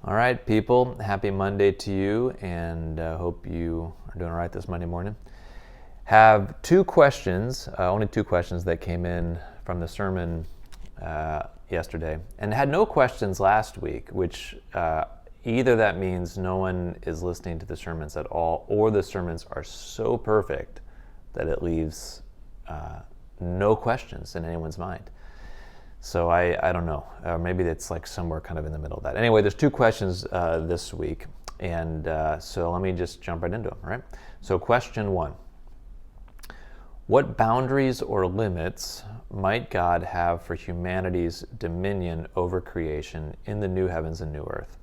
All right, people, happy Monday to you, and hope you are doing all right this Monday morning. Have two questions, only two questions that came in from the sermon yesterday, and had no questions last week, which either that means no one is listening to the sermons at all, or the sermons are so perfect that it leaves no questions in anyone's mind. So I don't know. Maybe it's like somewhere kind of in the middle of that. Anyway, there's two questions this week, and so let me just jump right into them, all right? So question one, what boundaries or limits might God have for humanity's dominion over creation in the new heavens and new earth?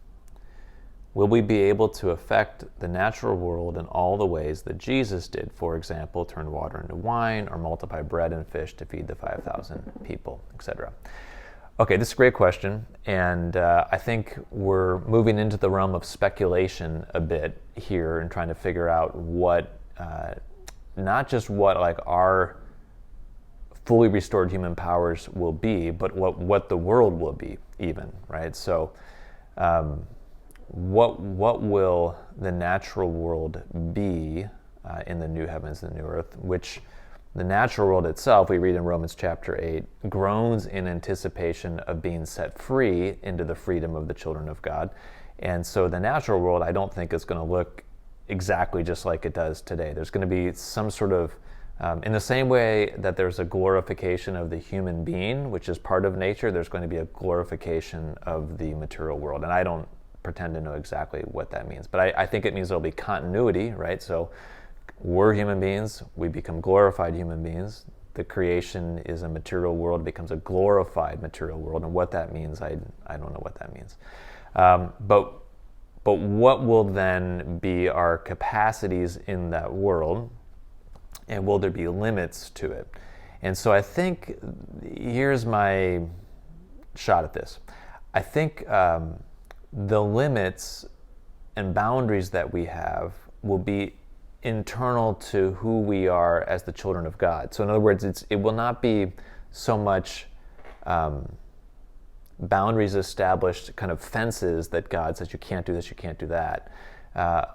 Will we be able to affect the natural world in all the ways that Jesus did, for example, turn water into wine or multiply bread and fish to feed the 5,000 people, etc.? Okay, this is a great question, and I think we're moving into the realm of speculation a bit here and trying to figure out what, not just what like our fully restored human powers will be, but what the world will be even, right? So what will the natural world be in the new heavens and the new earth, which the natural world itself, we read in Romans chapter 8, groans in anticipation of being set free into the freedom of the children of God. And so the natural world, I don't think is going to look exactly just like it does today. There's going to be some sort of, in the same way that there's a glorification of the human being, which is part of nature, there's going to be a glorification of the material world. And I don't pretend to know exactly what that means, but I think it means there'll be continuity, right? So we're human beings, we become glorified human beings. The creation is a material world, it becomes a glorified material world, and what that means, I don't know what that means. But what will then be our capacities in that world, and will there be limits to it? And so I think, here's my shot at this. I think the limits and boundaries that we have will be internal to who we are as the children of God. So in other words, it will not be so much boundaries established, kind of fences that God says you can't do this, you can't do that,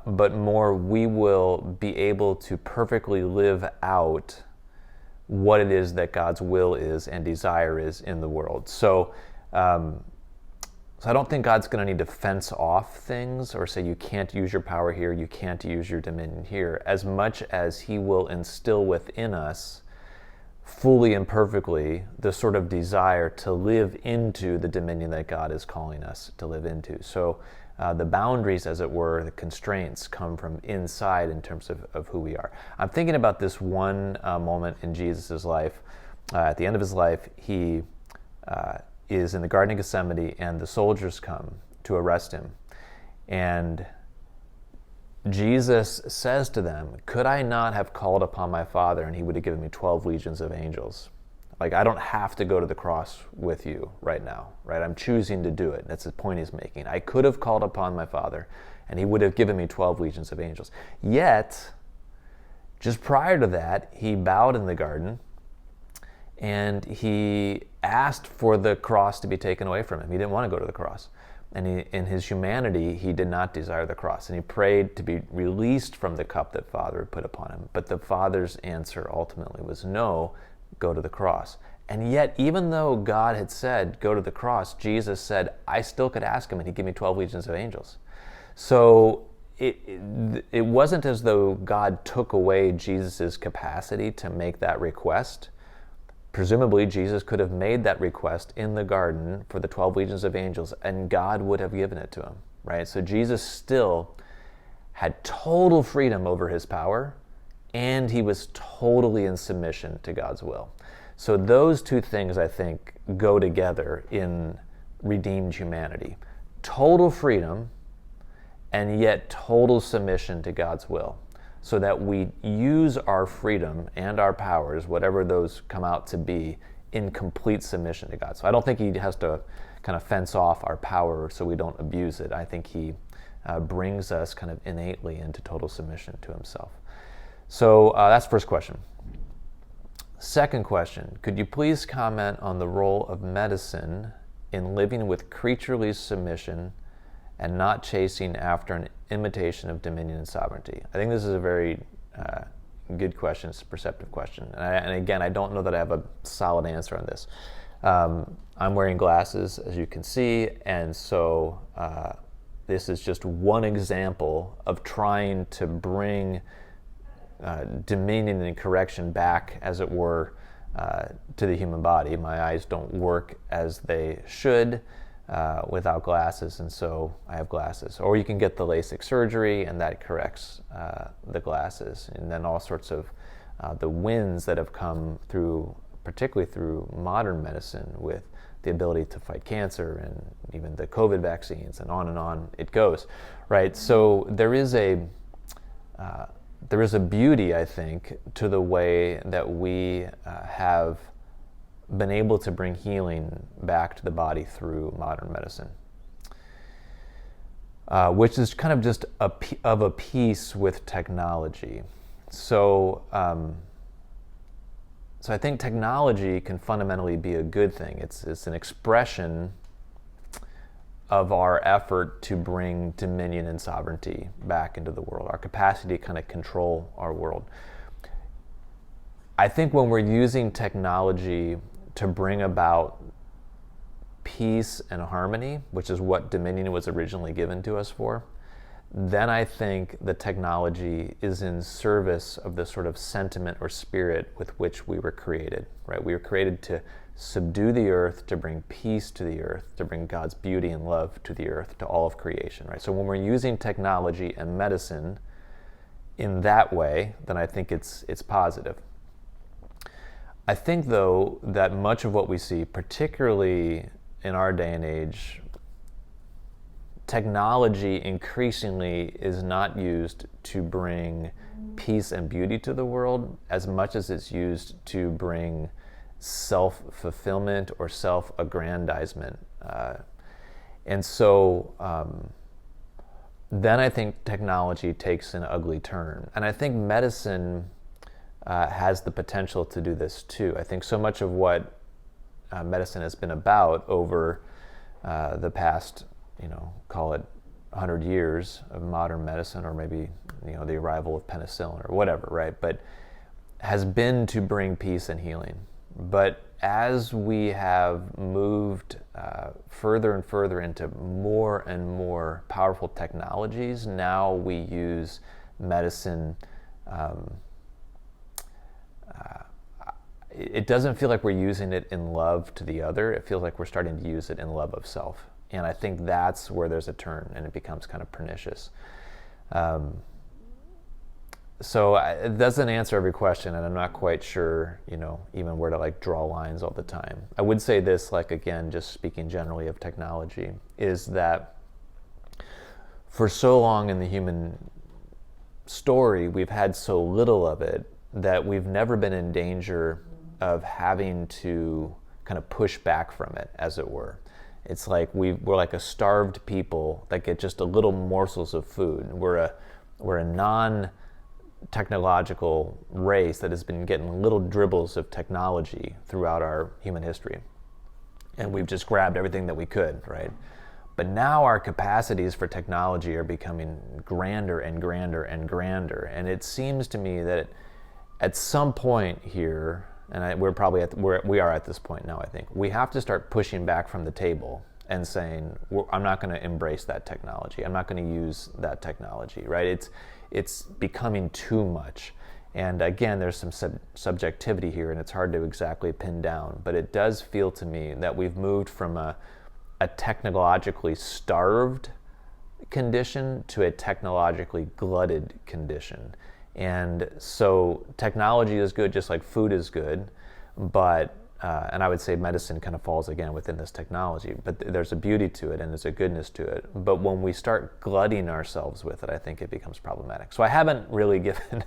but more we will be able to perfectly live out what it is that God's will is and desire is in the world. So I don't think God's going to need to fence off things or say you can't use your power here, you can't use your dominion here, as much as he will instill within us fully and perfectly the sort of desire to live into the dominion that God is calling us to live into. So the boundaries, as it were, the constraints come from inside in terms of who we are. I'm thinking about this one moment in Jesus' life. At the end of his life, he is in the Garden of Gethsemane, and the soldiers come to arrest him. And Jesus says to them, could I not have called upon my Father, and he would have given me 12 legions of angels? Like, I don't have to go to the cross with you right now, right? I'm choosing to do it. That's the point he's making. I could have called upon my Father, and he would have given me 12 legions of angels. Yet, just prior to that, he bowed in the garden, and he asked for the cross to be taken away from him. He didn't want to go to the cross. And in his humanity, he did not desire the cross. And he prayed to be released from the cup that Father had put upon him. But the Father's answer ultimately was no, go to the cross. And yet, even though God had said, go to the cross, Jesus said, I still could ask him and he'd give me 12 legions of angels. So it wasn't as though God took away Jesus' capacity to make that request. Presumably, Jesus could have made that request in the garden for the 12 legions of angels, and God would have given it to him, right? So Jesus still had total freedom over his power, and he was totally in submission to God's will. So those two things, I think, go together in redeemed humanity. Total freedom, and yet total submission to God's will, so that we use our freedom and our powers, whatever those come out to be, in complete submission to God. So I don't think he has to kind of fence off our power so we don't abuse it. I think he brings us kind of innately into total submission to himself. So that's the first question. Second question, could you please comment on the role of medicine in living with creaturely submission and not chasing after an imitation of dominion and sovereignty? I think this is a very good question. It's a perceptive question. And again, I don't know that I have a solid answer on this. I'm wearing glasses, as you can see, and so this is just one example of trying to bring dominion and correction back, as it were, to the human body. My eyes don't work as they should without glasses, and so I have glasses. Or you can get the LASIK surgery, and that corrects the glasses. And then all sorts of the wins that have come through, particularly through modern medicine, with the ability to fight cancer and even the COVID vaccines, and on it goes, right? So there is a beauty, I think, to the way that we have been able to bring healing back to the body through modern medicine, which is kind of just of a piece with technology. So I think technology can fundamentally be a good thing. It's an expression of our effort to bring dominion and sovereignty back into the world, our capacity to kind of control our world. I think when we're using technology to bring about peace and harmony, which is what dominion was originally given to us for, then I think the technology is in service of the sort of sentiment or spirit with which we were created, right? We were created to subdue the earth, to bring peace to the earth, to bring God's beauty and love to the earth, to all of creation, right? So when we're using technology and medicine in that way, then I think it's positive. I think, though, that much of what we see, particularly in our day and age, technology increasingly is not used to bring peace and beauty to the world as much as it's used to bring self-fulfillment or self-aggrandizement. And so then I think technology takes an ugly turn. And I think medicine has the potential to do this too. I think so much of what medicine has been about over the past, call it 100 years of modern medicine, or maybe, the arrival of penicillin or whatever, right? But has been to bring peace and healing. But as we have moved further and further into more and more powerful technologies, now we use medicine. It doesn't feel like we're using it in love to the other. It feels like we're starting to use it in love of self. And I think that's where there's a turn, and it becomes kind of pernicious. So it doesn't answer every question, and I'm not quite sure, even where to draw lines all the time. I would say this, again, just speaking generally of technology, is that for so long in the human story, we've had so little of it that we've never been in danger of having to kind of push back from it, as it were. It's like we're like a starved people that get just a little morsels of food. We're a non-technological race that has been getting little dribbles of technology throughout our human history. And we've just grabbed everything that we could, right? But now our capacities for technology are becoming grander and grander and grander. And it seems to me that at some point here, and we're probably we are at this point now, I think, we have to start pushing back from the table and saying, I'm not going to embrace that technology. I'm not going to use that technology, right? It's becoming too much. And again, there's some subjectivity here, and it's hard to exactly pin down. But it does feel to me that we've moved from a technologically starved condition to a technologically glutted condition. And so technology is good just like food is good, but and I would say medicine kind of falls again within this technology, but there's a beauty to it and there's a goodness to it. But when we start glutting ourselves with it, I think it becomes problematic. So I haven't really given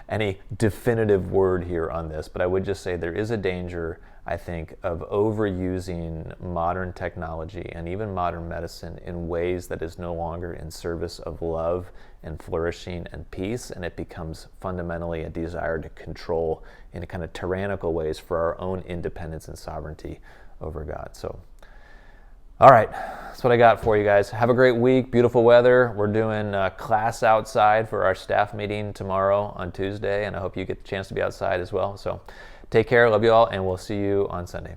any definitive word here on this, but I would just say there is a danger, I think, of overusing modern technology and even modern medicine in ways that is no longer in service of love and flourishing and peace, and it becomes fundamentally a desire to control in kind of tyrannical ways for our own independence and sovereignty over God. So All right, that's what I got for you guys. Have a great week. Beautiful weather. We're doing class outside for our staff meeting tomorrow on Tuesday, and I hope you get the chance to be outside as well. So take care. Love you all, and we'll see you on Sunday.